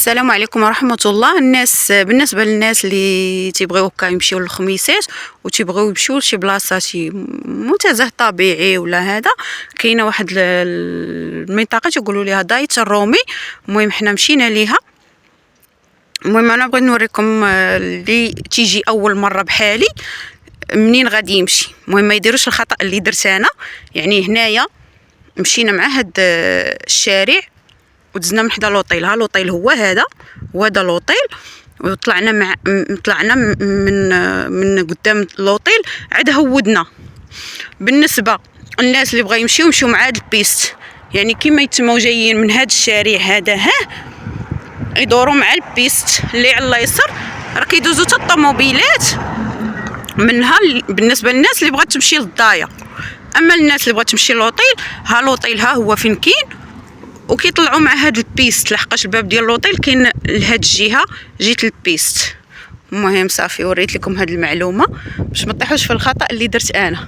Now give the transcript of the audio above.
السلام عليكم ورحمة الله. بالنسبة للناس اللي تيبغيو هكا يمشيو للخميسات وتيبغيو يمشيو لشي بلاصة شي منتزه طبيعي ولا هذا، كاينه واحد المنطقة تيقولوا ليها دايت الرومي. المهم حنا مشينا ليها. المهم انا بغيت نوريكم اللي تيجي اول مرة بحالي منين غادي يمشي. المهم ما يديروش الخطأ اللي درت انا. يعني هنايا مشينا مع هاد الشارع ودزنا من حدا لوطيل. ها لوطيل هو هذا، وهذا لوطيل، وطلعنا طلعنا من قدام لوطيل عاد هودنا. بالنسبه الناس اللي بغا يمشيو مع هاد البيست، يعني كيما يتموا جايين من هاد الشارع هذا يدوروا مع البيست اللي على اليسار، راه كيدوزوا حتى الطوموبيلات منها. بالنسبه للناس اللي بغات تمشي للدايه، اما الناس اللي بغات تمشي للوطيل، ها لوطيل ها هو فين كاين، وكيطلعوا مع هاد البيست لحقاش الباب ديال لوطيل كاين لهاد الجهه جيت البيست. المهم صافي وريت لكم هاد المعلومه باش ما تطيحوش في الخطا اللي درت انا.